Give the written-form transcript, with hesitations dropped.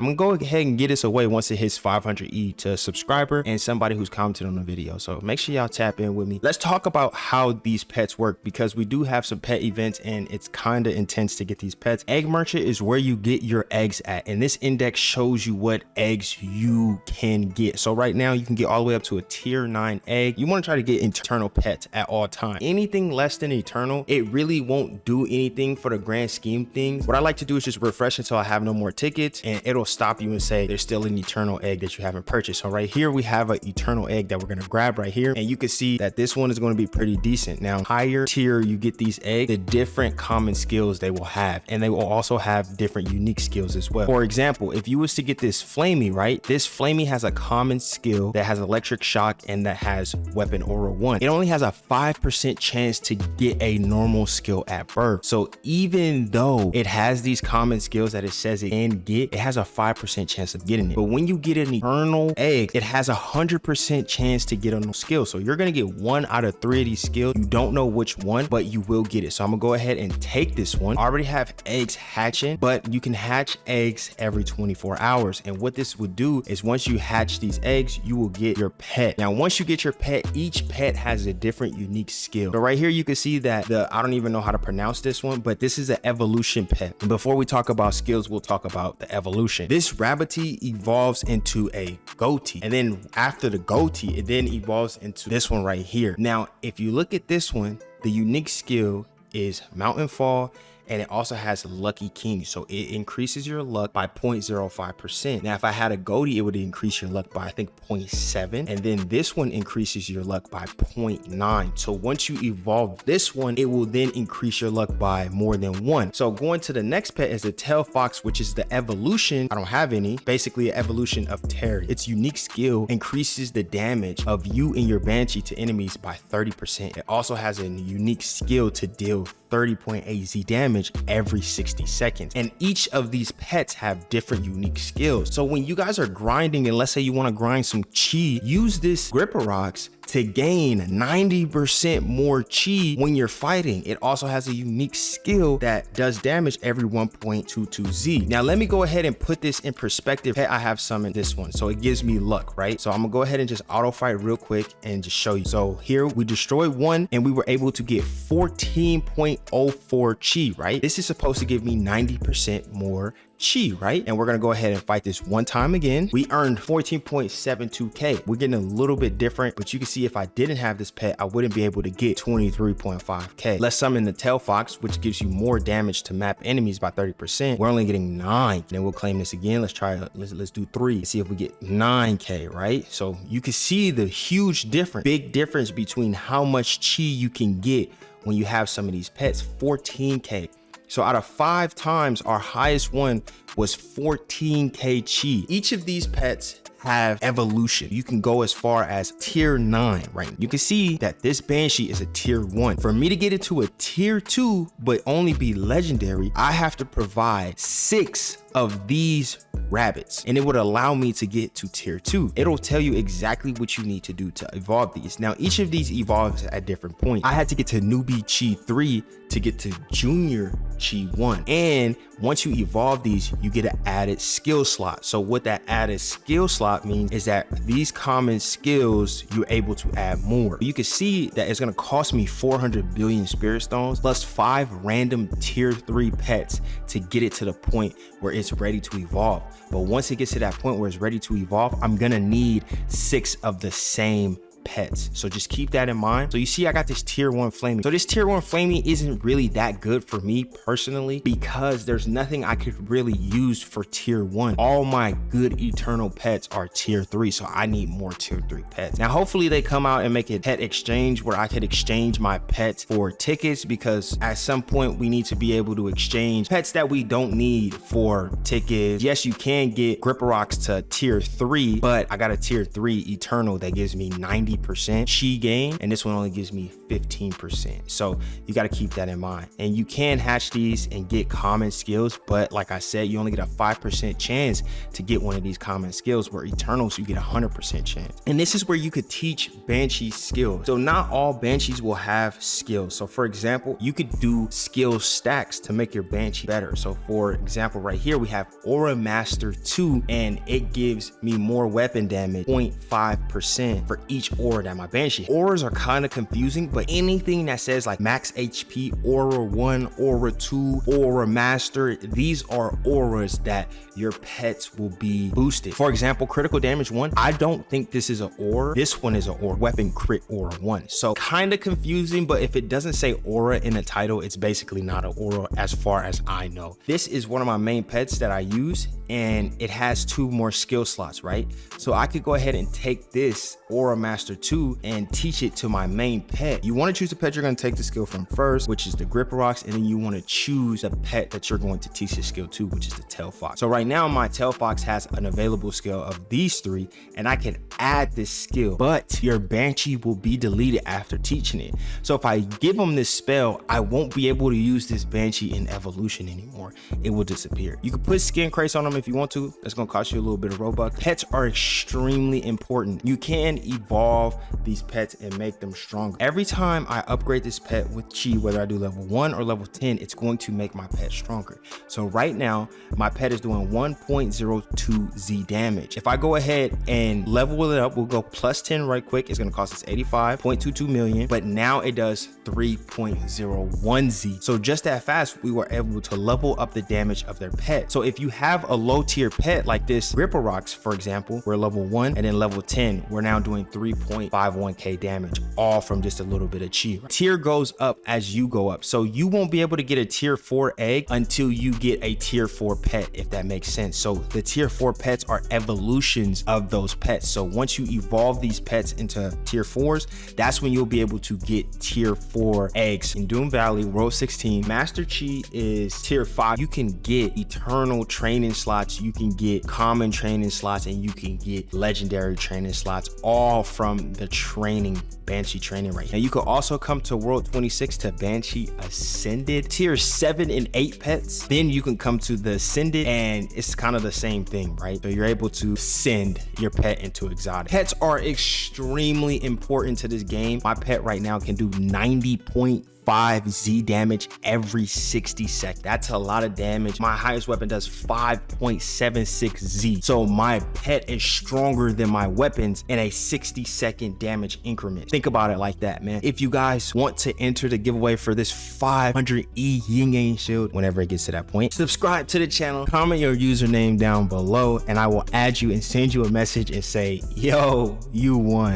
I'm gonna go ahead and get this away once it hits 500E to a subscriber and somebody who's commented on the video. So make sure y'all tap in with me. Let's talk about how these pets work, because we do have some pet events and it's kind of intense to get these pets. Egg Merchant is where you get your eggs at, and this index shows you what eggs you can get. So right now you can get all the way up to a tier 9 egg. You want to try to get eternal pets at all times. Anything less than eternal, it really won't do anything for the grand scheme thing. What I like to do is just refresh until I have no more tickets, and it'll stop you and say there's still an eternal egg that you haven't purchased. So right here we have an eternal egg that we're going to grab right here, and you can see that this one is going to be pretty decent. Now, higher tier you get these eggs, the different common skills they will have, and they will also have different unique skills as well. For example, if you was to get this Flamey, right, this Flamey has a common skill that has electric shock and that has weapon aura 1. It only has a 5% chance to get a normal skill at birth. So even though it has these common skills that it says it can get, it has a 5% chance of getting it. But when you get an eternal egg, it has a 100% chance to get a no skill. So you're gonna get 1 out of 3 of these skills. You don't know which one, but you will get it. So I'm gonna go ahead and take this one. I already have eggs hatching, but you can hatch eggs every 24 hours. And what this would do is once you hatch these eggs, you will get your pet. Now, once you get your pet, each pet has a different unique skill. So right here, you can see that I don't even know how to pronounce this one, but this is an evolution pet. And before we talk about skills, we'll talk about the evolution. This Rabbity evolves into a goatee. And then after the goatee, it then evolves into this one right here. Now, if you look at this one, the unique skill is Mountain Fall, and it also has Lucky King. So it increases your luck by 0.05%. Now, if I had a goatee, it would increase your luck by, I think, 0.7. And then this one increases your luck by 0.9. So once you evolve this one, it will then increase your luck by more than 1. So going to the next pet is the Tail Fox, which is the evolution. I don't have any. Basically, an evolution of Terry. Its unique skill increases the damage of you and your Banshee to enemies by 30%. It also has a unique skill to deal 30.8Z damage every 60 seconds. And each of these pets have different unique skills. So when you guys are grinding, and let's say you want to grind some chi, use this Gripper Rocks to gain 90% more chi when you're fighting. It also has a unique skill that does damage every 1.22Z. Now let me go ahead and put this in perspective. Hey, I have summoned this one, so it gives me luck, right? So I'm gonna go ahead and just auto fight real quick and just show you. So here we destroyed one and we were able to get 14.04 chi, right? This is supposed to give me 90% more chi, right? And we're gonna go ahead and fight this one time again. We earned 14.72K. We're getting a little bit different, but you can see if I didn't have this pet, I wouldn't be able to get 23.5K. Let's summon the Tail Fox, which gives you more damage to map enemies by 30%. We're only getting 9. Then we'll claim this again. Let's try it. Let's do 3. See if we get 9K, right? So you can see the huge difference, big difference between how much chi you can get when you have some of these pets. 14K. So out of 5 times, our highest one was 14K chi. Each of these pets have evolution. You can go as far as tier 9, right? You can see that this Banshee is a tier 1. For me to get it to a tier 2, but only be legendary, I have to provide 6 of these rabbits, and it would allow me to get to tier 2. It'll tell you exactly what you need to do to evolve these. Now, each of these evolves at different points. I had to get to newbie chi 3 to get to junior chi 1. And once you evolve these, you get an added skill slot. So what that added skill slot means is that these common skills, you're able to add more. You can see that it's gonna cost me 400 billion spirit stones plus 5 random tier 3 pets to get it to the point where it's ready to evolve. But once it gets to that point where it's ready to evolve, I'm gonna need 6 of the same pets. So just keep that in mind. So you see I got this tier 1 Flamey. So this tier 1 Flamey isn't really that good for me personally because there's nothing I could really use for tier 1. All my good eternal pets are tier 3, so I need more tier 3 pets. Now hopefully they come out and make a pet exchange where I could exchange my pets for tickets, because at some point we need to be able to exchange pets that we don't need for tickets. Yes, you can get Gripper Rocks to tier 3, but I got a tier 3 eternal that gives me 90 90% chi gain, and this one only gives me 15%. So you got to keep that in mind. And you can hatch these and get common skills, but like I said, you only get a 5% chance to get one of these common skills, where Eternals you get 100% chance. And this is where you could teach Banshee skills. So not all Banshees will have skills. So for example, you could do skill stacks to make your Banshee better. So for example, right here we have Aura Master 2, and it gives me more weapon damage, 0.5% for each aura that my Banshee. Auras are kind of confusing, but anything that says like max HP, Aura 1, Aura 2, Aura Master, these are auras that your pets will be boosted. For example, critical damage 1, I don't think this is an aura. This one is an aura, weapon crit aura 1. So kind of confusing, but if it doesn't say aura in the title, it's basically not an aura as far as I know. This is one of my main pets that I use, and it has 2 more skill slots, right? So I could go ahead and take this Aura Master 2 and teach it to my main pet. You want to choose the pet you're going to take the skill from first, which is the Gripper Rocks, and then you want to choose the pet that you're going to teach the skill to, which is the Tail Fox. So right now my Tail Fox has an available skill of these 3, and I can add this skill, but your Banshee will be deleted after teaching it. So if I give them this spell, I won't be able to use this Banshee in evolution anymore. It will disappear. You can put skin crates on them if you want to. That's going to cost you a little bit of Robux. Pets are extremely important. You can evolve these pets and make them stronger. Every time I upgrade this pet with chi, whether I do level 1 or level 10, it's going to make my pet stronger. So right now my pet is doing 1.02 Z damage. If I go ahead and level it up, we'll go plus 10 right quick. It's going to cost us 85.22 million, but now it does 3.01 Z. So just that fast, we were able to level up the damage of their pet. So if you have a low tier pet like this Gripper Rocks, for example, we're level 1, and then level 10, we're now doing 3.51k damage, all from just a little bit of chi. Tier goes up as you go up. So you won't be able to get a tier 4 egg until you get a tier 4 pet, if that makes sense. So the tier 4 pets are evolutions of those pets. So once you evolve these pets into tier 4s, that's when you'll be able to get tier 4 eggs. In Doom Valley World 16, Master Chi is tier 5. You can get eternal training slots, you can get common training slots, and you can get legendary training slots, all from the training Banshee training right here. Now you could also come to World 26 to Banshee Ascended, tier 7 and 8 pets. Then you can come to the Ascended, and it's kind of the same thing, right? So you're able to send your pet into exotic. Pets are extremely important to this game. My pet right now can do 90.5 Z damage every 60 seconds. That's a lot of damage. My highest weapon does 5.76 Z. So my pet is stronger than my weapons in a 60-second damage increment. Think about it like that, man. If you guys want to enter the giveaway for this 500 Yin Yang shield, whenever it gets to that point, subscribe to the channel, comment your username down below, and I will add you and send you a message and say, yo, you won.